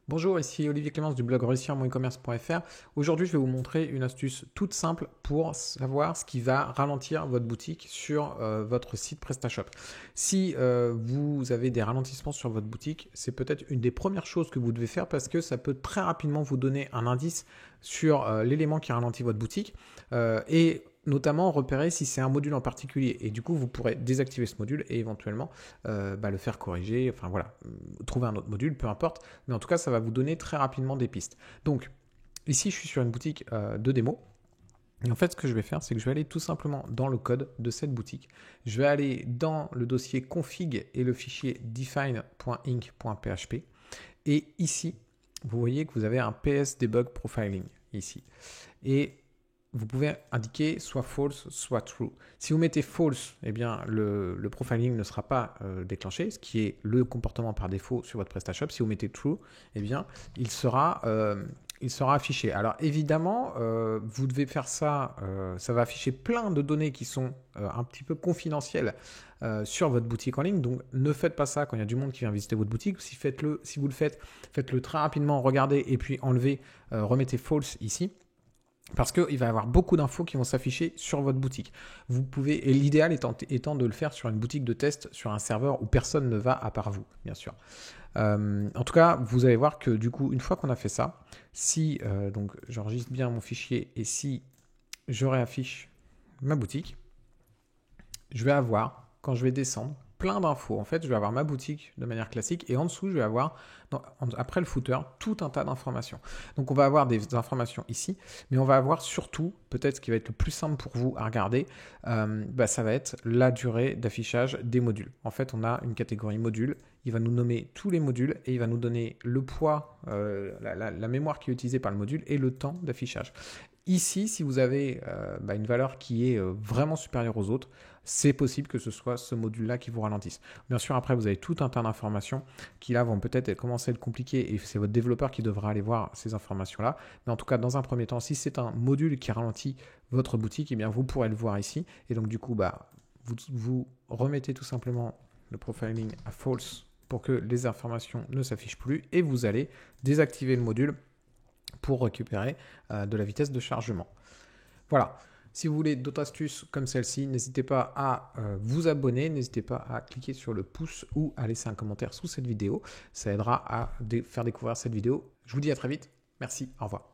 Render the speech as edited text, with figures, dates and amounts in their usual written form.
Bonjour, ici Olivier Clémence du blog réussir-mon-e-commerce.fr. Aujourd'hui, je vais vous montrer une astuce toute simple pour savoir ce qui va ralentir votre boutique sur votre site PrestaShop. Si vous avez des ralentissements sur votre boutique, c'est peut-être une des premières choses que vous devez faire parce que ça peut très rapidement vous donner un indice sur l'élément qui ralentit votre boutique et notamment repérer si c'est un module en particulier. Et du coup, vous pourrez désactiver ce module et éventuellement le faire corriger, enfin voilà, trouver un autre module, peu importe. Mais en tout cas, ça va vous donner très rapidement des pistes. Donc, ici, je suis sur une boutique de démo. Et en fait, ce que je vais faire, c'est que je vais aller tout simplement dans le code de cette boutique. Je vais aller dans le dossier config et le fichier define.inc.php. Et ici, vous voyez que vous avez un PS debug profiling ici. Et vous pouvez indiquer soit false, soit true. Si vous mettez false, eh bien, le profiling ne sera pas déclenché, ce qui est le comportement par défaut sur votre PrestaShop. Si vous mettez true, eh bien, il sera affiché. Alors évidemment, vous devez faire ça, ça va afficher plein de données qui sont un petit peu confidentielles sur votre boutique en ligne. Donc ne faites pas ça quand il y a du monde qui vient visiter votre boutique. Si vous le faites, faites-le très rapidement, regardez et puis enlevez, remettez false ici. Parce qu'il va y avoir beaucoup d'infos qui vont s'afficher sur votre boutique. Vous pouvez, et l'idéal étant de le faire sur une boutique de test, sur un serveur où personne ne va à part vous, bien sûr. En tout cas, vous allez voir que du coup, une fois qu'on a fait ça, si donc j'enregistre bien mon fichier et si je réaffiche ma boutique, je vais avoir, quand je vais descendre, plein d'infos. En fait, je vais avoir ma boutique de manière classique et en dessous, je vais avoir, après le footer, tout un tas d'informations. Donc, on va avoir des informations ici, mais on va avoir surtout, peut-être ce qui va être le plus simple pour vous à regarder, ça va être la durée d'affichage des modules. En fait, on a une catégorie module. Il va nous nommer tous les modules et il va nous donner le poids, la mémoire qui est utilisée par le module et le temps d'affichage. Ici, si vous avez une valeur qui est vraiment supérieure aux autres, c'est possible que ce soit ce module-là qui vous ralentisse. Bien sûr, après, vous avez tout un tas d'informations qui là vont peut-être commencer à être compliquées et c'est votre développeur qui devra aller voir ces informations-là. Mais en tout cas, dans un premier temps, si c'est un module qui ralentit votre boutique, eh bien, vous pourrez le voir ici. Et donc, du coup, vous remettez tout simplement le profiling à false pour que les informations ne s'affichent plus et vous allez désactiver le module pour récupérer de la vitesse de chargement. Voilà. Si vous voulez d'autres astuces comme celle-ci, n'hésitez pas à vous abonner, n'hésitez pas à cliquer sur le pouce ou à laisser un commentaire sous cette vidéo. Ça aidera à faire découvrir cette vidéo. Je vous dis à très vite. Merci, au revoir.